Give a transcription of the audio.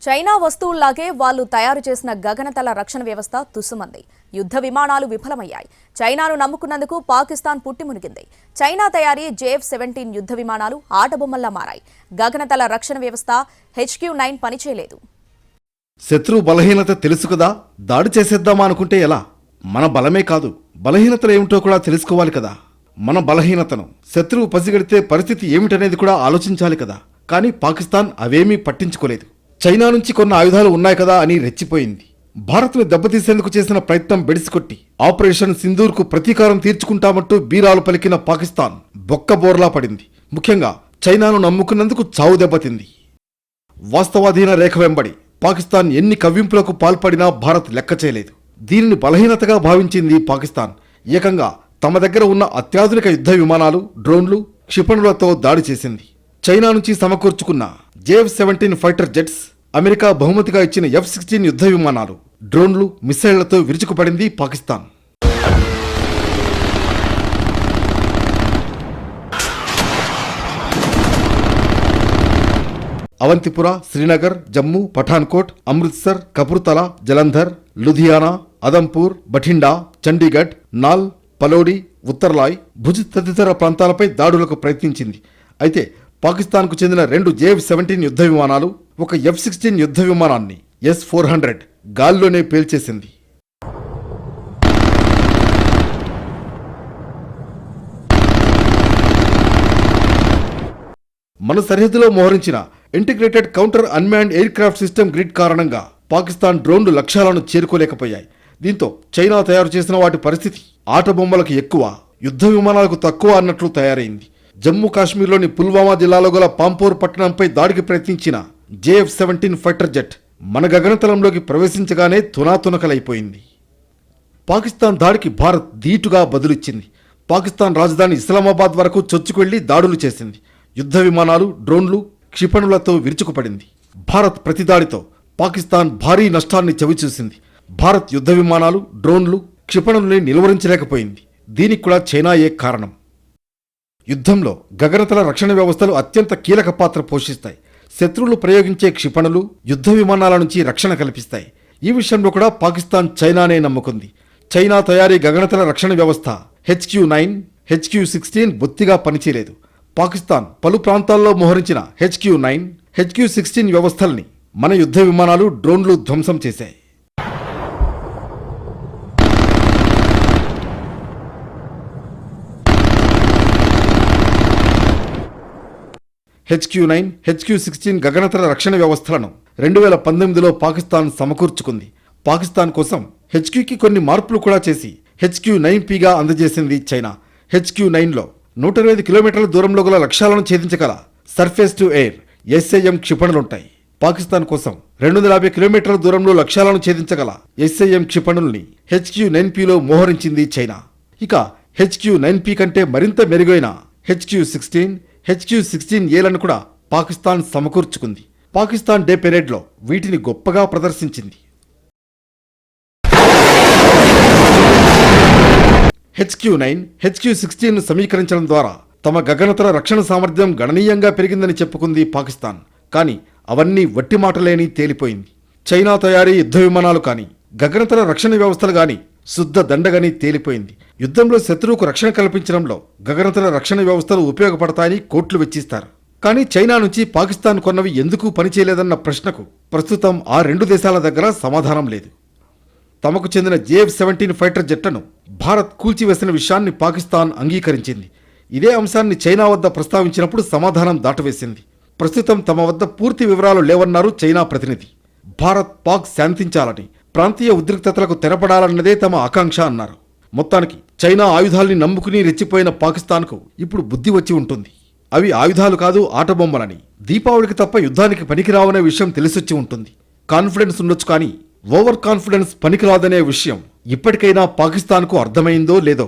China వస్తువుల్లాగే వాళ్ళు తయారు చేసిన గగనతల రక్షణ వ్యవస్థ తుస్సుమంది. యుద్ధ విమానాలు విఫలమయ్యాయి. చైనాను నమ్ముకున్నందుకు పాకిస్తాన్ పుట్టిమునిగింది. చైనా తయారీ JF-17 యుద్ధ విమానాలు ఆటబొమ్మల్లా మారాయి. గగనతల రక్షణ వ్యవస్థ HQ-9 పనిచేయలేదు. శత్రు బలహీనత తెలుసు కదా, దాడి చేసేద్దామా అనుకుంటే ఎలా? మన బలమే కాదు, బలహీనతలు ఏమిటో కూడా తెలుసుకోవాలి కదా. మన బలహీనతను శత్రువు పసిగడితే పరిస్థితి ఏమిటనేది కూడా ఆలోచించాలి కదా. కానీ పాకిస్తాన్ అవేమీ పట్టించుకోలేదు. చైనా నుంచి కొన్ని ఆయుధాలు ఉన్నాయి కదా అని రెచ్చిపోయింది. భారత్ను దెబ్బతీసేందుకు చేసిన ప్రయత్నం బెడిసికొట్టి ఆపరేషన్ సింధూర్కు ప్రతీకారం తీర్చుకుంటామంటూ బీరాలు పలికిన పాకిస్తాన్ బొక్కబోర్లా పడింది. ముఖ్యంగా చైనాను నమ్ముకున్నందుకు చావు దెబ్బతింది. వాస్తవాధీన రేఖ వెంబడి పాకిస్తాన్ ఎన్ని కవ్వింపులకు పాల్పడినా భారత్ లెక్క చేయలేదు. దీనిని బలహీనతగా భావించింది పాకిస్తాన్. ఏకంగా తమ దగ్గర ఉన్న అత్యాధునిక యుద్ధ విమానాలు, డ్రోన్లు, క్షిపణులతో దాడి చేసింది. చైనా నుంచి సమకూర్చుకున్న JF-17 ఫైటర్ జెట్స్, అమెరికా బహుమతిగా ఇచ్చిన F-16 యుద్ధ విమానాలు, డ్రోన్లు, మిసైళ్లతో విరుచుకుపడింది పాకిస్తాన్. అవంతిపుర, శ్రీనగర్, జమ్మూ, పఠాన్కోట్, అమృత్సర్, కపుర్తలా, జలంధర్, లుధియానా, అదంపూర్, బఠిండా, చండీగఢ్, నాల్, పలోడి, ఉత్తర్లాయ్, భుజ్ తదితర ప్రాంతాలపై దాడులకు ప్రయత్నించింది. అయితే పాకిస్తాన్కు చెందిన 2 JF-17 యుద్ధ విమానాలు, ఒక F-16 యుద్ధ విమానాన్ని S-400 గాల్లోనే పేల్చేసింది. మన సరిహద్దులో మోహరించిన integrated counter unmanned air craft system grid కారణంగా పాకిస్తాన్ డ్రోన్లు లక్ష్యాలను చేరుకోలేకపోయాయి. దీంతో చైనా తయారు చేసిన వాటి పరిస్థితి ఆటబొమ్మలకు ఎక్కువ, యుద్ధ విమానాలకు తక్కువ అన్నట్లు తయారైంది. జమ్మూ కాశ్మీర్లోని పుల్వామా జిల్లాలో గల పాంపోర్ పట్టణంపై దాడికి ప్రయత్నించిన JF-17 ఫైటర్ జెట్ మన గగనతలంలోకి ప్రవేశించగానే తునాతునకలైపోయింది. పాకిస్తాన్ దాడికి భారత్ ధీటుగా బదులిచ్చింది. పాకిస్తాన్ రాజధాని ఇస్లామాబాద్ వరకు చొచ్చుకెళ్లి దాడులు చేసింది. యుద్ధ విమానాలు, డ్రోన్లు, క్షిపణులతో విరుచుకుపడింది. భారత్ ప్రతిదాడితో పాకిస్తాన్ భారీ నష్టాన్ని చవిచూసింది. భారత్ యుద్ధ విమానాలు, డ్రోన్లు, క్షిపణుల్ని నిలువరించలేకపోయింది. దీనికి కూడా చైనాయే కారణం. యుద్ధంలో గగనతల రక్షణ వ్యవస్థలు అత్యంత కీలక పాత్ర పోషిస్తాయి. శత్రువులు ప్రయోగించే క్షిపణులు, యుద్ధ విమానాల నుంచి రక్షణ కల్పిస్తాయి. ఈ విషయంలో కూడా పాకిస్తాన్ చైనానే నమ్ముకుంది. చైనా తయారీ గగనతల రక్షణ వ్యవస్థ HQ-9, HQ-16 బొత్తిగా పనిచేయలేదు. పాకిస్తాన్ పలు ప్రాంతాల్లో మోహరించిన HQ-9, HQ-16 వ్యవస్థల్ని మన యుద్ధ విమానాలు, డ్రోన్లు ధ్వంసం చేశాయి. HQ-9, HQ-16 గగనతల రక్షణ వ్యవస్థలను 2019లో పాకిస్తాన్ సమకూర్చుకుంది. పాకిస్తాన్ కోసం HQకి కొన్ని మార్పులు కూడా చేసి HQ-9Pగా అందజేసింది చైనా. HQ-9లో 120 కిలోమీటర్ల దూరంలో గల లక్ష్యాలను ఛేదించగల సర్ఫేస్ టు ఎయిర్ SAM క్షిపణులుంటాయి. పాకిస్తాన్ కోసం 250 కిలోమీటర్ల దూరంలో లక్ష్యాలను ఛేదించగల SAM క్షిపణుల్ని HQ-9Pలో మోహరించింది చైనా. ఇక HQ-9P కంటే మరింత మెరుగైన HQ-16, HQ-16Aలను కూడా పాకిస్తాన్ సమకూర్చుకుంది. పాకిస్తాన్ డే పెరేడ్లో వీటిని గొప్పగా ప్రదర్శించింది. HQ-9, HQ-16ను సమీకరించడం ద్వారా తమ గగనతల రక్షణ సామర్థ్యం గణనీయంగా పెరిగిందని చెప్పుకుంది పాకిస్తాన్. కానీ అవన్నీ వట్టి మాటలేని తేలిపోయింది. చైనా తయారీ యుద్ధ విమానాలు కానీ, గగనతల రక్షణ వ్యవస్థలు కానీ శుద్ధ దండగని తేలిపోయింది. యుద్ధంలో శత్రువుకు రక్షణ కల్పించడంలో గగనతల రక్షణ వ్యవస్థలు ఉపయోగపడతాయని కోట్లు వెచ్చిస్తారు. కానీ చైనా నుంచి పాకిస్తాన్ కొన్నవి ఎందుకు పనిచేయలేదన్న ప్రశ్నకు ప్రస్తుతం ఆ 2 దేశాల దగ్గర సమాధానం లేదు. తమకు చెందిన JF-17 ఫైటర్ జెట్లను భారత్ కూల్చివేసిన విషయాన్ని పాకిస్తాన్ అంగీకరించింది. ఇదే అంశాన్ని చైనా వద్ద ప్రస్తావించినప్పుడు సమాధానం దాటవేసింది. ప్రస్తుతం తమ వద్ద పూర్తి వివరాలు లేవన్నారు చైనా ప్రతినిధి. భారత్, పాక్ శాంతించాలని, ప్రాంతీయ ఉద్రిక్తతలకు తెరపడాలన్నదే తమ ఆకాంక్ష అన్నారు. మొత్తానికి చైనా ఆయుధాల్ని నమ్ముకుని రెచ్చిపోయిన పాకిస్తాన్కు ఇప్పుడు బుద్ధి వచ్చి ఉంటుంది. అవి ఆయుధాలు కాదు, ఆటబొమ్మలని, దీపావళికి తప్ప యుద్ధానికి పనికిరావనే విషయం తెలిసొచ్చి ఉంటుంది. కాన్ఫిడెన్స్ ఉండొచ్చు, కానీ ఓవర్ కాన్ఫిడెన్స్ పనికిరాదనే విషయం ఇప్పటికైనా పాకిస్తాన్కు అర్థమైందో లేదో.